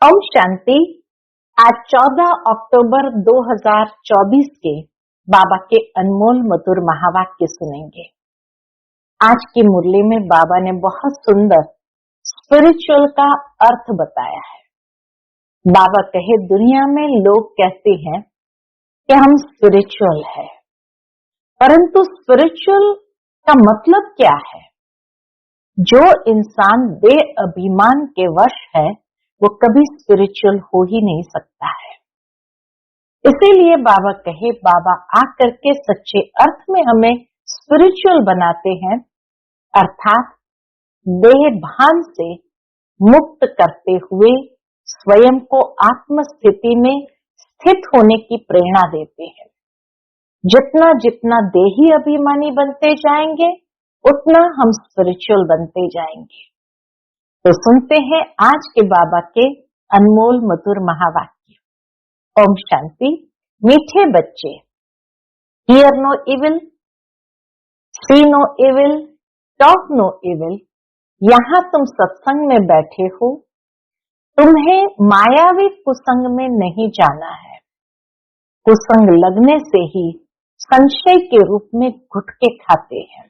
ओम शांति। आज 14 अक्टूबर 2024 के बाबा के अनमोल मधुर महावाक्य सुनेंगे। आज की मुरली में बाबा ने बहुत सुंदर स्पिरिचुअल का अर्थ बताया है। बाबा कहे, दुनिया में लोग कहते हैं कि हम स्पिरिचुअल है, परंतु स्पिरिचुअल का मतलब क्या है? जो इंसान बेअभिमान के वश है वो कभी स्पिरिचुअल हो ही नहीं सकता है। इसीलिए बाबा कहे, बाबा आकर के सच्चे अर्थ में हमें स्पिरिचुअल बनाते हैं, अर्थात देह भान से मुक्त करते हुए स्वयं को आत्म स्थिति में स्थित होने की प्रेरणा देते हैं। जितना जितना देही अभिमानी बनते जाएंगे उतना हम स्पिरिचुअल बनते जाएंगे। तो सुनते हैं आज के बाबा के अनमोल मधुर महावाक्य। ओम शांति। मीठे बच्चे, hear no evil, see no evil, talk no evil. यहाँ तुम सत्संग में बैठे हो, तुम्हें मायावी कुसंग में नहीं जाना है। कुसंग लगने से ही संशय के रूप में गुटके खाते हैं।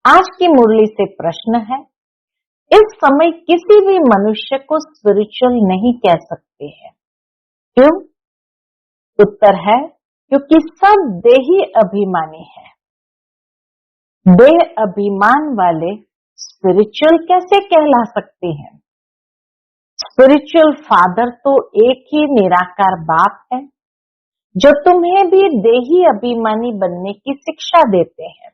आज की मुरली से प्रश्न है, इस समय किसी भी मनुष्य को स्पिरिचुअल नहीं कह सकते हैं। क्यों? उत्तर है, क्योंकि सब देही अभिमानी है। देह अभिमान वाले स्पिरिचुअल कैसे कहला सकते हैं? स्पिरिचुअल फादर तो एक ही निराकार बाप है, जो तुम्हें भी देही अभिमानी बनने की शिक्षा देते हैं।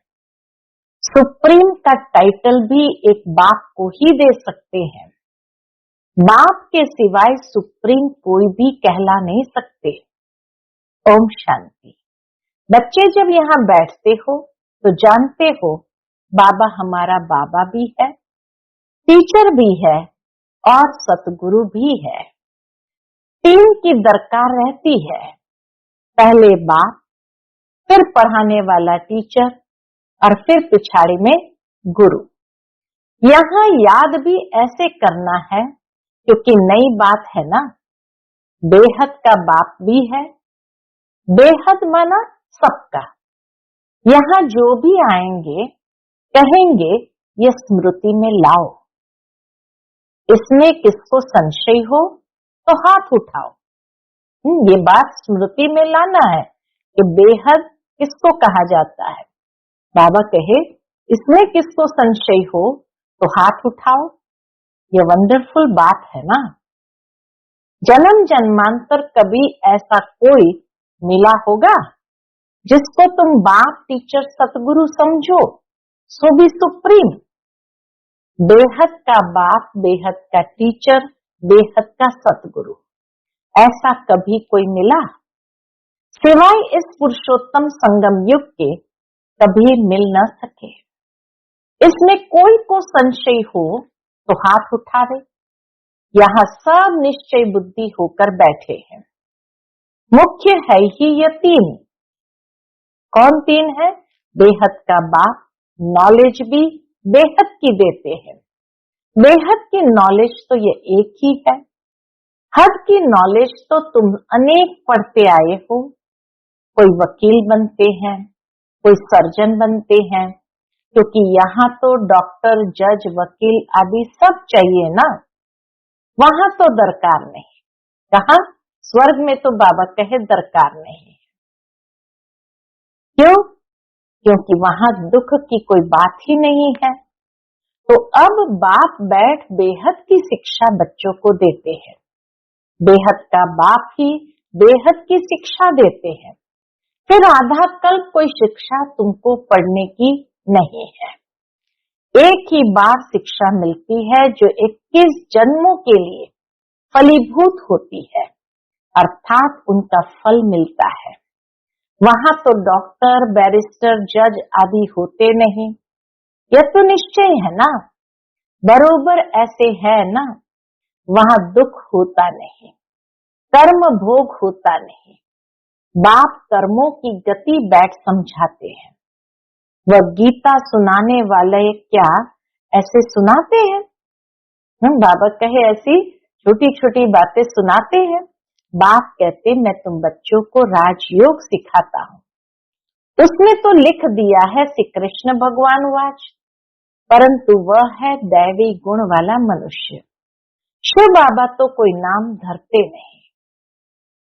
सुप्रीम का टाइटल भी एक बाप को ही दे सकते हैं। बाप के सिवाय सुप्रीम कोई भी कहला नहीं सकते। ओम शांति। बच्चे जब यहाँ बैठते हो तो जानते हो बाबा हमारा बाबा भी है, टीचर भी है और सतगुरु भी है। तीन की दरकार रहती है, पहले बाप, फिर पढ़ाने वाला टीचर और फिर पिछाड़ी में गुरु। यहाँ याद भी ऐसे करना है क्योंकि नई बात है ना। बेहद का बाप भी है, बेहद माना सबका। यहाँ जो भी आएंगे कहेंगे ये स्मृति में लाओ। इसमें किसको संशय हो तो हाथ उठाओ। ये बात स्मृति में लाना है कि बेहद किसको कहा जाता है। बाबा कहे, इसमें किसको संशय हो तो हाथ उठाओ। ये वंडरफुल बात है ना। जन्म जन्मांतर कभी ऐसा कोई मिला होगा जिसको तुम बाप, टीचर, सतगुरु समझो, सो भी सुप्रीम। बेहद का बाप, बेहद का टीचर, बेहद का सतगुरु, ऐसा कभी कोई मिला? सिवाय इस पुरुषोत्तम संगम युग के कभी मिल न सके। इसमें कोई को संशय हो तो हाथ उठा दे। यहाँ सब निश्चय बुद्धि होकर बैठे हैं। मुख्य है ही ये तीन। कौन तीन है? बेहद का बाप नॉलेज भी बेहद की देते हैं। बेहद की नॉलेज तो ये एक ही है। हद की नॉलेज तो तुम अनेक पढ़ते आए हो। कोई वकील बनते हैं, कोई सर्जन बनते हैं, क्योंकि यहाँ तो डॉक्टर, जज, वकील आदि सब चाहिए ना। वहां तो दरकार नहीं। कहाँ? स्वर्ग में तो बाबा कहे दरकार नहीं। क्यों? क्योंकि वहां दुख की कोई बात ही नहीं है। तो अब बाप बैठ बेहद की शिक्षा बच्चों को देते हैं। बेहद का बाप ही बेहद की शिक्षा देते हैं। फिर आधा कल्प कोई शिक्षा तुमको पढ़ने की नहीं है। एक ही बार शिक्षा मिलती है जो 21 जन्मों के लिए फलीभूत होती है, अर्थात उनका फल मिलता है। वहां तो डॉक्टर, बैरिस्टर, जज आदि होते नहीं। यह तो निश्चय है ना। बरोबर ऐसे है ना। वहां दुख होता नहीं, कर्म भोग होता नहीं। बाप कर्मों की गति बैठ समझाते हैं। वह गीता सुनाने वाले क्या ऐसे सुनाते हैं? बाबा कहे ऐसी छोटी छोटी बातें सुनाते हैं। बाप कहते मैं तुम बच्चों को राजयोग सिखाता हूँ। उसने तो लिख दिया है श्री कृष्ण भगवान वाच, परंतु वह है दैवी गुण वाला मनुष्य। शिव बाबा तो कोई नाम धरते नहीं,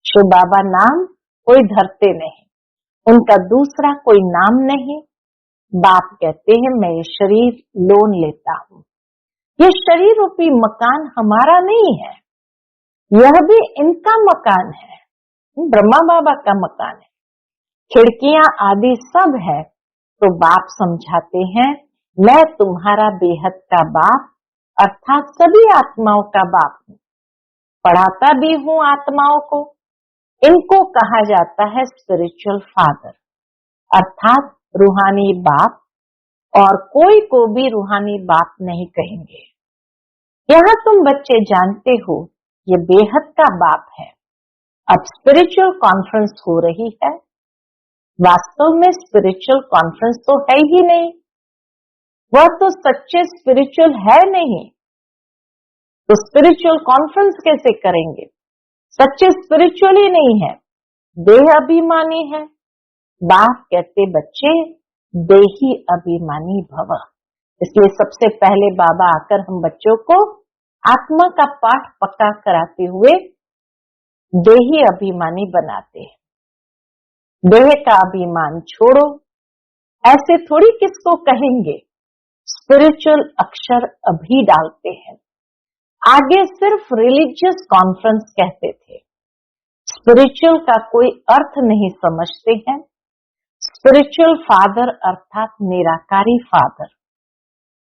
शिव बाबा नाम कोई धरते नहीं, उनका दूसरा कोई नाम नहीं। बाप कहते हैं मैं ये शरीर लोन लेता हूँ, ये शरीर रूपी मकान हमारा नहीं है, यह भी इनका मकान है, ब्रह्मा बाबा का मकान है, खिड़कियां आदि सब है। तो बाप समझाते हैं मैं तुम्हारा बेहद का बाप अर्थात सभी आत्माओं का बाप हूँ, पढ़ाता भी हूँ आत्माओं को। इनको कहा जाता है स्पिरिचुअल फादर अर्थात रूहानी बाप, और कोई को भी रूहानी बाप नहीं कहेंगे। यहाँ तुम बच्चे जानते हो ये बेहद का बाप है। अब स्पिरिचुअल कॉन्फ्रेंस हो रही है, वास्तव में स्पिरिचुअल कॉन्फ्रेंस तो है ही नहीं, वह तो सच्चे स्पिरिचुअल है नहीं, तो स्पिरिचुअल कॉन्फ्रेंस कैसे करेंगे? सच्चे स्पिरिचुअल ही नहीं है, देह अभिमानी है। बाप कहते बच्चे देही अभिमानी भव। इसलिए सबसे पहले बाबा आकर हम बच्चों को आत्मा का पाठ पक्का कराते हुए देही अभिमानी बनाते हैं। देह का अभिमान छोड़ो, ऐसे थोड़ी किसको कहेंगे। स्पिरिचुअल अक्षर अभी डालते हैं, आगे सिर्फ रिलीजियस कॉन्फ्रेंस कहते थे। स्पिरिचुअल का कोई अर्थ नहीं समझते हैं। स्पिरिचुअल फादर अर्थात निराकारी फादर,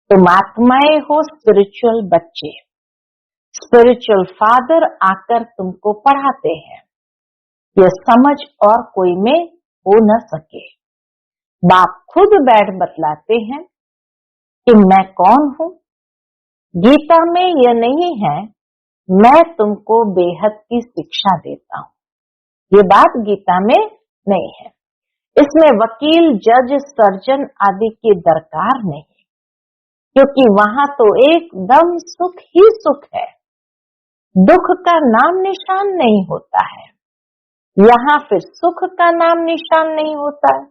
तुम आत्माएं हो स्पिरिचुअल बच्चे। स्पिरिचुअल फादर आकर तुमको पढ़ाते हैं, यह समझ और कोई में हो न सके। बाप खुद बैठ बतलाते हैं कि मैं कौन हूं। गीता में यह नहीं है मैं तुमको बेहद की शिक्षा देता हूं, ये बात गीता में नहीं है। इसमें वकील जज सर्जन आदि की दरकार नहीं, क्योंकि वहां तो एकदम सुख ही सुख है, दुख का नाम निशान नहीं होता है। यहाँ फिर सुख का नाम निशान नहीं होता है।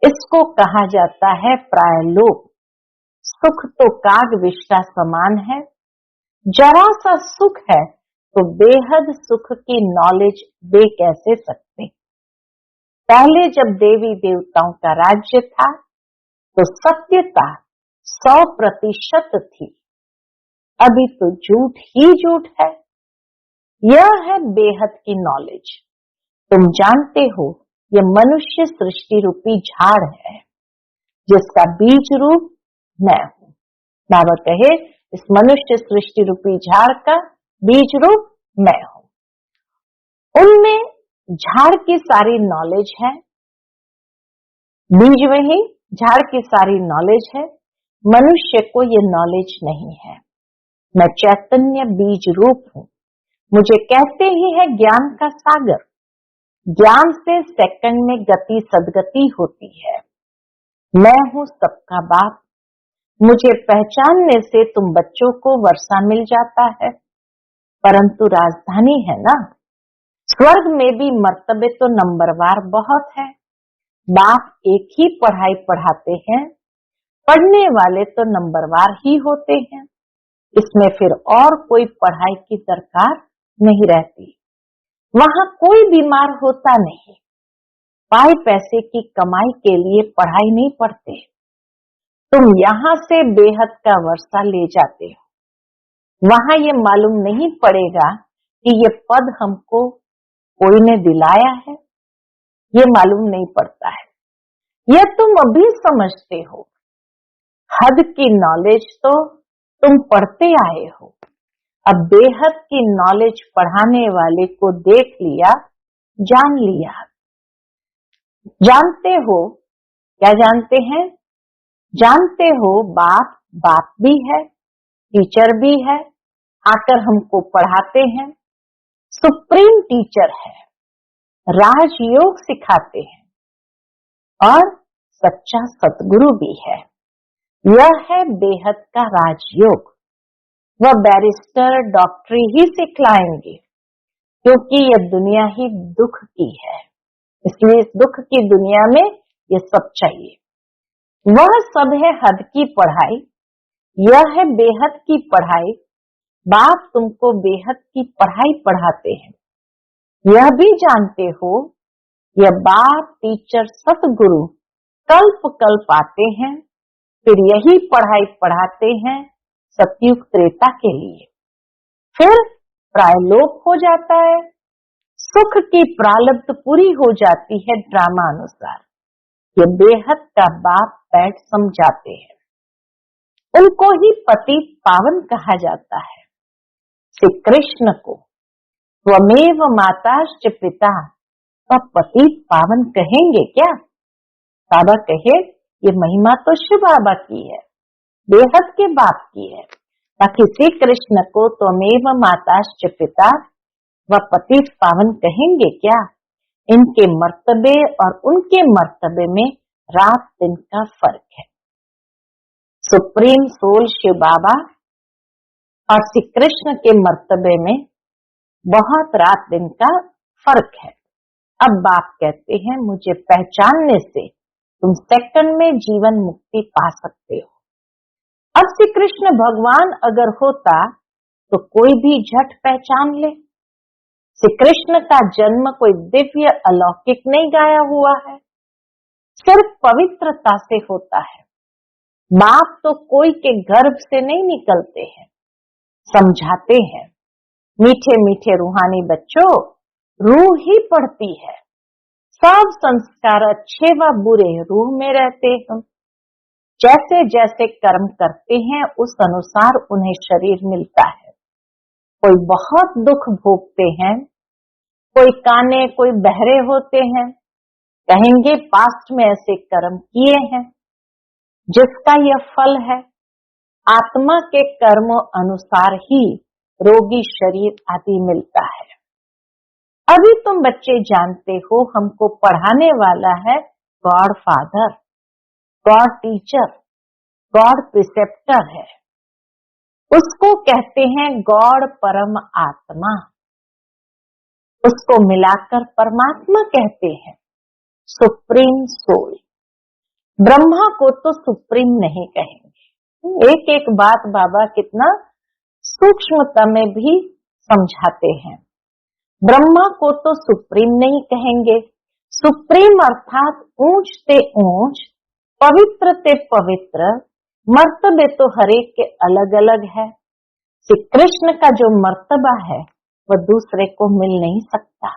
इसको कहा जाता है प्रायलोक। सुख तो काग विष्टा समान है, जरा सा सुख है तो बेहद सुख की नॉलेज दे कैसे सकते। पहले जब देवी देवताओं का राज्य था तो सत्यता 100% थी, अभी तो झूठ ही झूठ है। यह है बेहद की नॉलेज। तुम जानते हो ये मनुष्य सृष्टि रूपी झाड़ है, जिसका बीज रूप मैं हूं। बाबा कहे इस मनुष्य सृष्टि रूपी झाड़ का बीज रूप मैं हूं। उनमें झाड़ की सारी नॉलेज है, बीज में ही झाड़ की सारी नॉलेज है। मनुष्य को ये नॉलेज नहीं है। मैं चैतन्य बीज रूप हूं। मुझे कहते ही है ज्ञान का सागर। ज्ञान से सेकंड में गति सदगति होती है। मैं हूं सबका बाप। मुझे पहचानने से तुम बच्चों को वर्षा मिल जाता है, परंतु राजधानी है ना। स्वर्ग में भी मर्तबे तो नंबरवार बहुत है। बाप एक ही पढ़ाई पढ़ाते हैं, पढ़ने वाले तो नंबरवार ही होते हैं। इसमें फिर और कोई पढ़ाई की दरकार नहीं रहती। वहां कोई बीमार होता नहीं। पाई पैसे की कमाई के लिए पढ़ाई नहीं पढ़ते। तुम यहां से बेहद का वर्षा ले जाते हो, वहां ये मालूम नहीं पड़ेगा कि ये पद हमको कोई ने दिलाया है, ये मालूम नहीं पड़ता है। यह तुम अभी समझते हो। हद की नॉलेज तो तुम पढ़ते आए हो। अब बेहद की नॉलेज पढ़ाने वाले को देख लिया, जान लिया। जानते हो क्या जानते हैं? जानते हो बाप बाप भी है, टीचर भी है, आकर हमको पढ़ाते हैं। सुप्रीम टीचर है, राजयोग सिखाते हैं और सच्चा सतगुरु भी है। यह है बेहद का राजयोग। वह बैरिस्टर डॉक्टरी ही सिखलाएंगे, क्योंकि यह दुनिया ही दुख की है। इसलिए इस दुख की दुनिया में ये सब चाहिए। वह सब है हद की पढ़ाई, यह है बेहद की पढ़ाई। बाप तुमको बेहद की पढ़ाई पढ़ाते हैं, यह भी जानते हो। यह बाप, टीचर, सतगुरु कल्प कल्प आते हैं, फिर यही पढ़ाई पढ़ाते हैं सतयुग त्रेता के लिए। फिर प्रायलोक हो जाता है, सुख की प्रारब्ध पूरी हो जाती है ड्रामा अनुसार। ये बेहद का बाप बैठ समझाते हैं, उनको ही पति पावन कहा जाता है। श्री कृष्ण को त्वमेव माताश्च पिता का पति पावन कहेंगे क्या? बाबा कहे ये महिमा तो शिव बाबा की है, बेहद के बाप की है। बाकी श्री कृष्ण को त्वमेव माताश्च पिता व पति पावन कहेंगे क्या? इनके मर्तबे और उनके मर्तबे में रात दिन का फर्क है। सुप्रीम सोल शिव बाबा और श्री कृष्ण के मर्तबे में बहुत रात दिन का फर्क है। अब बाप कहते हैं मुझे पहचानने से तुम सेकंड में जीवन मुक्ति पा सकते हो। अब श्री कृष्ण भगवान अगर होता तो कोई भी झट पहचान ले। श्री कृष्ण का जन्म कोई दिव्य अलौकिक नहीं गाया हुआ है, सिर्फ पवित्रता से होता है। बाप तो कोई के गर्भ से नहीं निकलते हैं, समझाते हैं। मीठे मीठे रूहानी बच्चों, रूह ही पढ़ती है। सब संस्कार अच्छे व बुरे रूह में रहते हैं। जैसे जैसे कर्म करते हैं उस अनुसार उन्हें शरीर मिलता है। कोई बहुत दुख भोगते हैं, कोई काने, कोई बहरे होते हैं, कहेंगे पास्ट में ऐसे कर्म किए हैं जिसका यह फल है। आत्मा के कर्मों अनुसार ही रोगी शरीर आदि मिलता है। अभी तुम बच्चे जानते हो हमको पढ़ाने वाला है God father, God teacher, God preceptor है। उसको कहते हैं गॉड परम आत्मा, उसको मिलाकर परमात्मा कहते हैं, सुप्रीम सोल। ब्रह्मा को तो सुप्रीम नहीं कहेंगे। एक एक बात बाबा कितना सूक्ष्मता में भी समझाते हैं। ब्रह्मा को तो सुप्रीम नहीं कहेंगे। सुप्रीम अर्थात ऊंच ते ऊंच, पवित्र ते पवित्र। मर्तबे तो हरेक के अलग अलग है। श्री कृष्ण का जो मर्तबा है वह दूसरे को मिल नहीं सकता।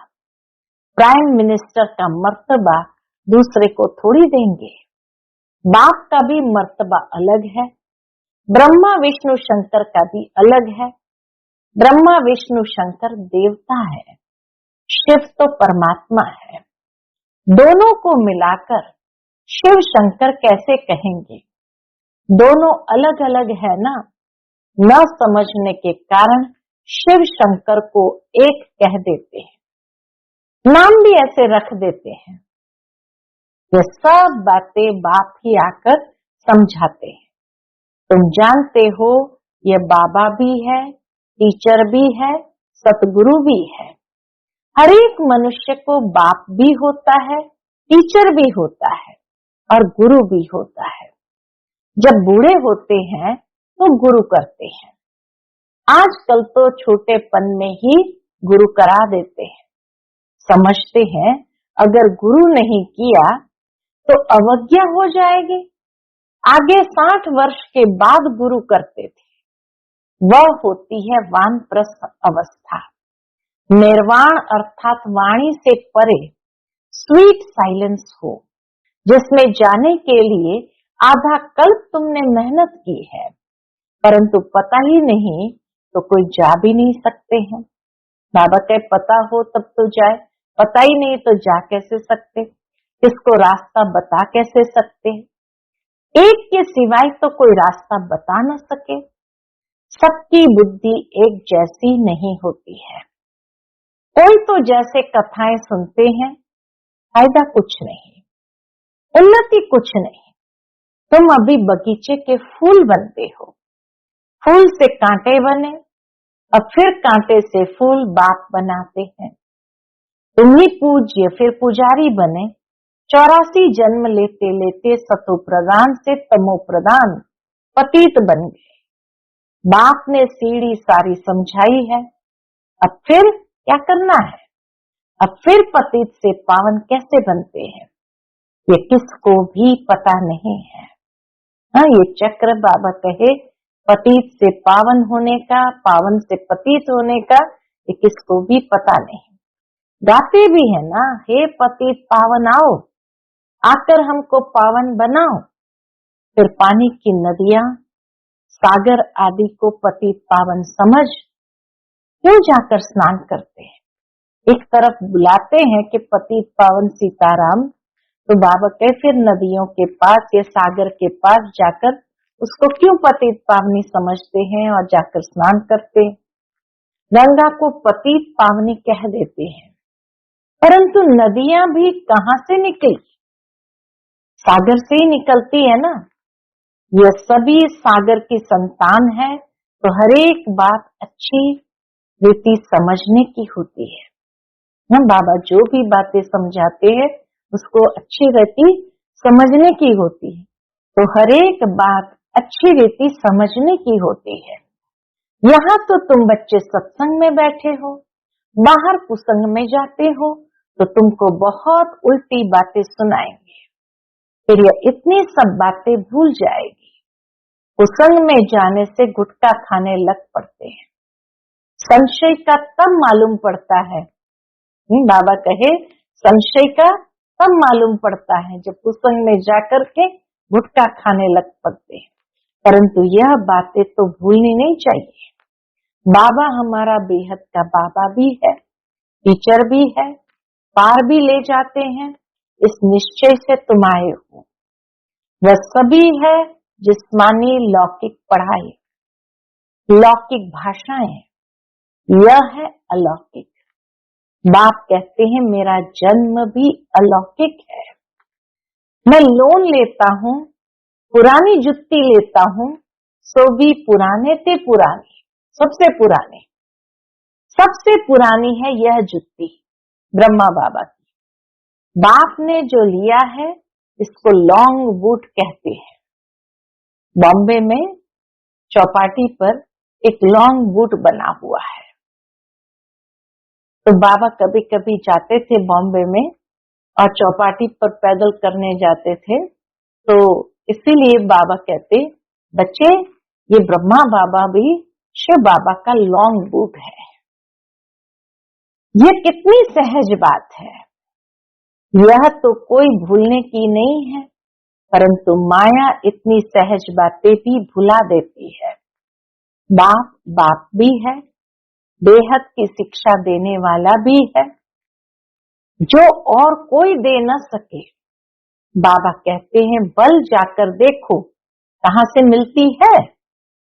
प्राइम मिनिस्टर का मर्तबा दूसरे को थोड़ी देंगे। बाप का भी मर्तबा अलग है, ब्रह्मा विष्णु शंकर का भी अलग है। ब्रह्मा विष्णु शंकर देवता है, शिव तो परमात्मा है। दोनों को मिलाकर शिव शंकर कैसे कहेंगे? दोनों अलग अलग है ना। न समझने के कारण शिव शंकर को एक कह देते हैं, नाम भी ऐसे रख देते हैं। ये सब बातें बाप ही आकर समझाते हैं। तुम जानते हो ये बाबा भी है, टीचर भी है, सतगुरु भी है। हर एक मनुष्य को बाप भी होता है, टीचर भी होता है और गुरु भी होता है। जब बूढ़े होते हैं तो गुरु करते हैं। आजकल तो छोटेपन में ही गुरु करा देते हैं। समझते हैं अगर गुरु नहीं किया तो अवज्ञा हो जाएगी। आगे 60 वर्ष के बाद गुरु करते थे। वह होती है वानप्रस्थ अवस्था। निर्वाण अर्थात वाणी से परे स्वीट साइलेंस हो, जिसमें जाने के लिए आधा कल्प तुमने मेहनत की है, परंतु पता ही नहीं तो कोई जा भी नहीं सकते हैं। बाबा के पता हो तब तो जाए, पता ही नहीं तो जा कैसे सकते? किसको रास्ता बता कैसे सकते? एक के सिवाय तो कोई रास्ता बता न सके। सबकी बुद्धि एक जैसी नहीं होती है। कोई तो जैसे कथाएं सुनते हैं, फायदा कुछ नहीं, उन्नति कुछ नहीं। तुम अभी बगीचे के फूल बनते हो, फूल से कांटे बने और फिर कांटे से फूल बाप बनाते हैं। तुम ही पूज्य फिर पुजारी बने, 84 जन्म लेते लेते सतो प्रधान से तमो प्रधान पतित बन गए। बाप ने सीढ़ी सारी समझाई है, अब फिर क्या करना है, अब फिर पतित से पावन कैसे बनते हैं ये किसको भी पता नहीं है। हाँ, ये चक्र बाबा कहे पतित से पावन होने का, पावन से पतित होने का, ये किसको भी पता नहीं। गाते भी है ना, हे पतित पावन आओ, आकर हमको पावन बनाओ। फिर पानी की नदियां, सागर आदि को पतित पावन समझ क्यों जाकर स्नान करते हैं। एक तरफ बुलाते हैं कि पतित पावन सीताराम, तो बाबा कहे फिर नदियों के पास या सागर के पास जाकर उसको क्यों पतित पावनी समझते हैं और जाकर स्नान करते हैं। गंगा को पतित पावनी कह देते हैं, परंतु नदियां भी कहां से निकली, सागर से ही निकलती है ना। यह सभी सागर की संतान है, तो हर एक बात अच्छी रीति समझने की होती है ना। बाबा जो भी बातें समझाते हैं उसको अच्छी रीति समझने की होती है, तो हर एक बात अच्छी रीति समझने की होती है। यहाँ तो तुम बच्चे सत्संग में बैठे हो, बाहर कुसंग में जाते हो तो तुमको बहुत उल्टी बातें सुनाएंगे, फिर यह इतनी सब बातें भूल जाएगी। कुसंग में जाने से गुटखा खाने लग पड़ते हैं। संशय का तब मालूम पड़ता है, बाबा कहे संशय का तब मालूम पड़ता है जब कुसंग में जाकर के गुटखा खाने लग पड़ते हैं, परंतु यह बातें तो भूलनी नहीं चाहिए। बाबा हमारा बेहद का बाबा भी है, टीचर भी है, पार भी ले जाते हैं, इस निश्चय से तुम आए हो। वह सभी है जिस्मानी लौकिक पढ़ाई, लौकिक भाषाएं, यह है अलौकिक। बाप कहते हैं मेरा जन्म भी अलौकिक है। मैं लोन लेता हूँ, पुरानी जुत्ती लेता हूँ, सो भी पुराने ते पुरानी, सबसे पुराने, सबसे पुरानी है यह जुत्ती ब्रह्मा बाबा की। बाप ने जो लिया है इसको लॉन्ग बूट कहते हैं। बॉम्बे में चौपाटी पर एक लॉन्ग बूट बना हुआ है, तो बाबा कभी कभी जाते थे बॉम्बे में और चौपाटी पर पैदल करने जाते थे, तो इसीलिए बाबा कहते बच्चे ये ब्रह्मा बाबा भी शिव बाबा का लॉन्ग बूट है। ये कितनी सहज बात है, यह तो कोई भूलने की नहीं है, परंतु माया इतनी सहज बातें भी भुला देती है। बाप बाप भी है, बेहद की शिक्षा देने वाला भी है, जो और कोई दे न सके। बाबा कहते हैं बल जाकर देखो कहां से मिलती है,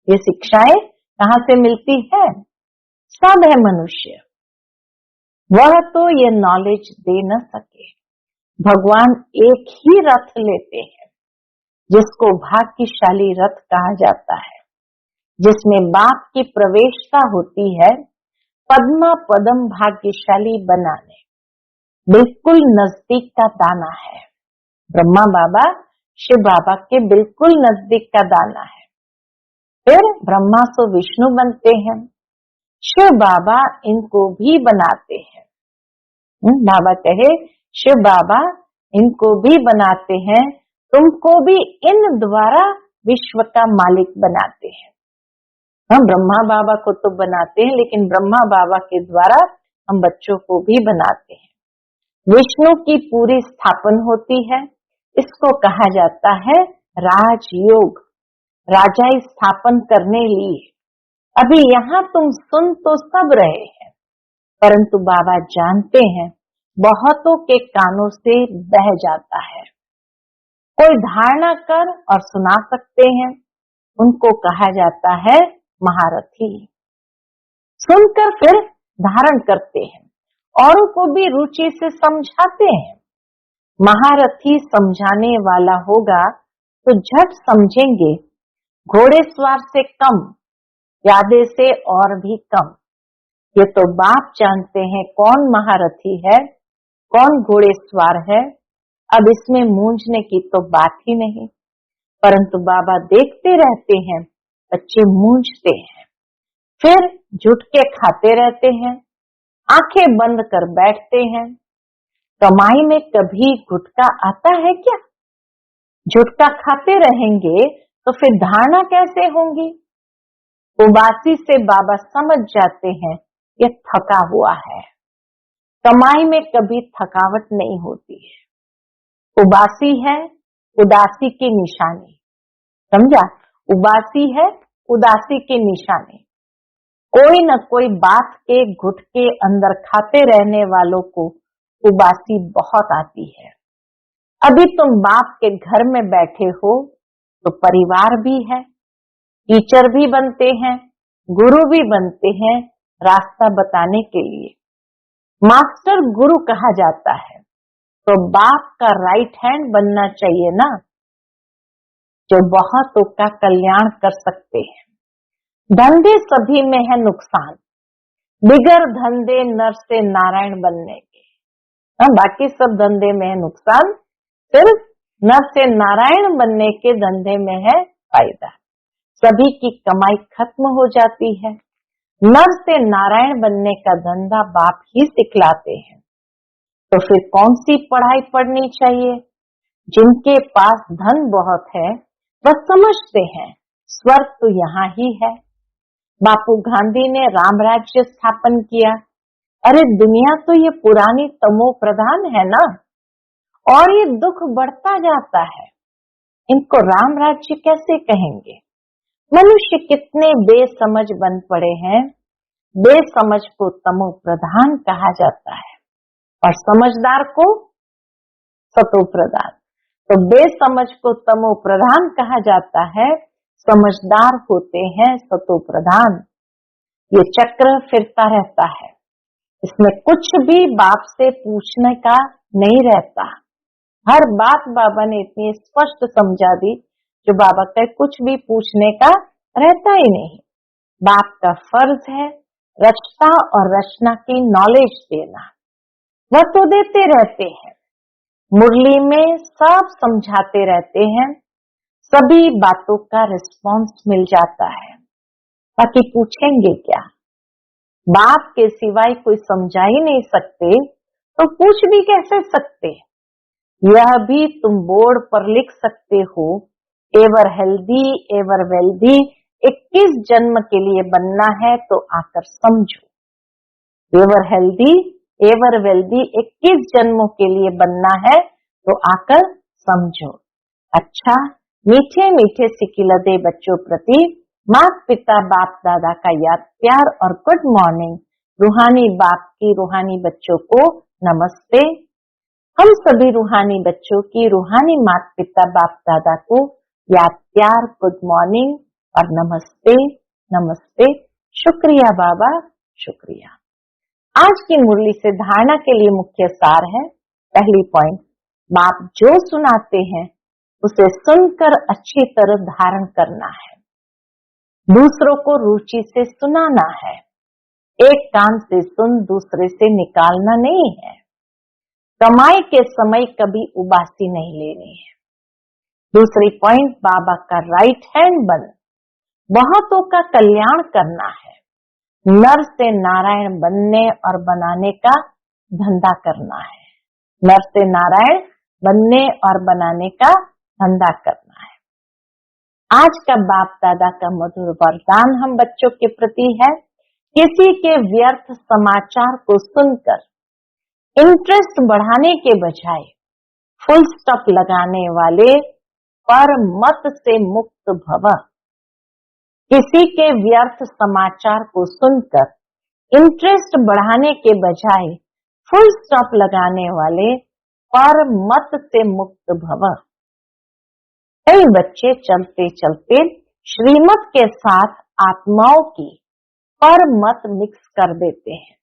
ये शिक्षाएं कहां से मिलती है। सब है मनुष्य, वह तो ये नॉलेज दे न सके। भगवान एक ही रथ लेते हैं जिसको भाग्यशाली रथ कहा जाता है, जिसमें बाप की प्रवेशता होती है पद्मा पदम भाग्यशाली बनाने, बिल्कुल नजदीक का दाना है। ब्रह्मा बाबा शिव बाबा के बिल्कुल नजदीक का दाना है। फिर ब्रह्मा सो विष्णु बनते हैं, शिव बाबा इनको भी बनाते हैं। बाबा कहे शिव बाबा इनको भी बनाते हैं, तुमको भी इन द्वारा विश्व का मालिक बनाते हैं। हम ब्रह्मा बाबा को तो बनाते हैं, लेकिन ब्रह्मा बाबा के द्वारा हम बच्चों को भी बनाते हैं। विष्णु की पूरी स्थापन होती है, इसको कहा जाता है राजयोग, राजाई स्थापन करने लिए। अभी यहाँ तुम सुन तो सब रहे हैं, परंतु बाबा जानते हैं बहुतों के कानों से बह जाता है। कोई धारणा कर और सुना सकते हैं, उनको कहा जाता है महारथी। सुनकर फिर धारण करते हैं, औरों को भी रुचि से समझाते हैं। महारथी समझाने वाला होगा तो झट समझेंगे, घोड़े सवार से कम यादें से और भी कम। ये तो बाप जानते हैं कौन महारथी है, कौन घोड़ेसवार है। अब इसमें मूंझने की तो बात ही नहीं, परंतु बाबा देखते रहते हैं बच्चे मूंझते हैं, फिर जुट के खाते रहते हैं, आंखें बंद कर बैठते हैं। कमाई में कभी गुटका आता है क्या? जुटका खाते रहेंगे तो फिर धारणा कैसे होंगी? उबासी से बाबा समझ जाते हैं ये थका हुआ है। कमाई में कभी थकावट नहीं होती है। उबासी है उदासी की निशानी, समझा? उबासी है उदासी की निशानी। कोई न कोई बात के गुटके अंदर खाते रहने वालों को उबासी बहुत आती है। अभी तुम बाप के घर में बैठे हो तो परिवार भी है, टीचर भी बनते हैं, गुरु भी बनते हैं रास्ता बताने के लिए। मास्टर गुरु कहा जाता है, तो बाप का राइट हैंड बनना चाहिए ना, जो बहुतों का कल्याण कर सकते हैं। धंधे सभी में है नुकसान, बिगर धंधे नर से नारायण बनने के। बाकी सब धंधे में है नुकसान, सिर्फ नर से नारायण बनने के धंधे में है फायदा। सभी की कमाई खत्म हो जाती है। नर से नारायण बनने का धंधा बाप ही सिखलाते हैं। तो फिर कौन सी पढ़ाई पढ़नी चाहिए? जिनके पास धन बहुत है वह समझते हैं स्वर्ग तो यहाँ ही है। बापू गांधी ने राम राज्य स्थापन किया। अरे दुनिया तो ये पुरानी तमो प्रधान है ना, और ये दुख बढ़ता जाता है। इनको राम राज्य कैसे कहेंगे? मनुष्य कितने बेसमझ बन पड़े हैं। बेसमझ को तमो प्रधान कहा जाता है और समझदार को सतो प्रधान। तो बेसमझ को तमो प्रधान कहा जाता है, समझदार होते हैं सतो प्रधान। ये चक्र फिरता रहता है, इसमें कुछ भी बाप से पूछने का नहीं रहता। हर बात बाबा ने इतनी स्पष्ट समझा दी, जो बाबा का कुछ भी पूछने का रहता ही नहीं। बाप का फर्ज है रचना और रचना की नॉलेज देना, वह तो देते रहते हैं। मुरली में सब समझाते रहते हैं, सभी बातों का रिस्पॉन्स मिल जाता है। बाकी पूछेंगे क्या? बाप के सिवाय कोई समझा ही नहीं सकते तो पूछ भी कैसे सकते? यह भी तुम बोर्ड पर लिख सकते हो, एवर हेल्दी एवर वेल्दी 21 जन्म के लिए बनना है तो आकर समझो। एवर हेल्दी एवर वेल्दी 21 जन्मों के लिए बनना है तो आकर समझो। अच्छा, मीठे मीठे सिकिलदे बच्चों प्रति माता पिता बाप दादा का याद प्यार और गुड मॉर्निंग। रूहानी बाप की रूहानी बच्चों को नमस्ते। हम सभी रूहानी बच्चों की रूहानी माता पिता बाप दादा को याद प्यार गुड मॉर्निंग और नमस्ते नमस्ते। शुक्रिया बाबा, शुक्रिया। आज की मुरली से धारणा के लिए मुख्य सार है। पहली पॉइंट, बाप जो सुनाते हैं उसे सुनकर अच्छी तरह धारण करना है। दूसरों को रुचि से सुनाना है। एक कान से सुन दूसरे से निकालना नहीं है। कमाई के समय कभी उबासी नहीं लेनी है। दूसरी पॉइंट, बाबा का राइट हैंड बन बहुतों का कल्याण करना है। नर से नारायण बनने और बनाने का धंधा करना है। नर से नारायण बनने और बनाने का धंधा करना है। आज का बाप दादा का मधुर वरदान हम बच्चों के प्रति है, किसी के व्यर्थ समाचार को सुनकर इंटरेस्ट बढ़ाने के बजाय फुल स्टॉप लगाने वाले पर मत से मुक्त भव। किसी के व्यर्थ समाचार को सुनकर इंटरेस्ट बढ़ाने के बजाय फुल स्टॉप लगाने वाले पर मत से मुक्त भव। कई बच्चे चलते चलते श्रीमत के साथ आत्माओं की पर मत मिक्स कर देते हैं।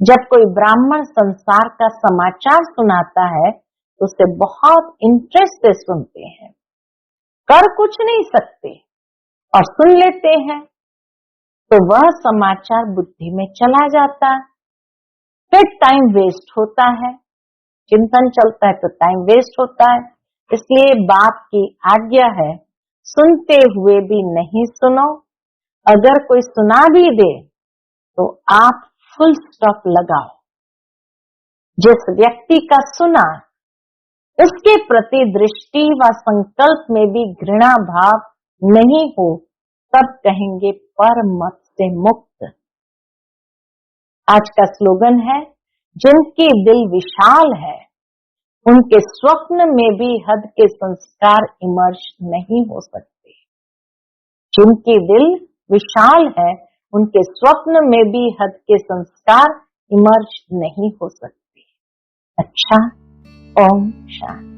जब कोई ब्राह्मण संसार का समाचार सुनाता है तो उसे बहुत इंटरेस्ट से सुनते हैं, कर कुछ नहीं सकते और सुन लेते हैं। तो वह समाचार बुद्धि में चला जाता है, फिर टाइम वेस्ट होता है, चिंतन चलता है तो टाइम वेस्ट होता है। इसलिए बाप की आज्ञा है, सुनते हुए भी नहीं सुनो, अगर कोई सुना भी दे तो आप फुल स्टॉप लगाओ। जिस व्यक्ति का सुना उसके प्रति दृष्टि व संकल्प में भी घृणा भाव नहीं हो, तब कहेंगे पर मत से मुक्त। आज का स्लोगन है, जिनकी दिल विशाल है उनके स्वप्न में भी हद के संस्कार इमर्ज नहीं हो सकते। जिनकी दिल विशाल है उनके स्वप्न में भी हद के संस्कार इमर्ज नहीं हो सकते। अच्छा, ओम शांति।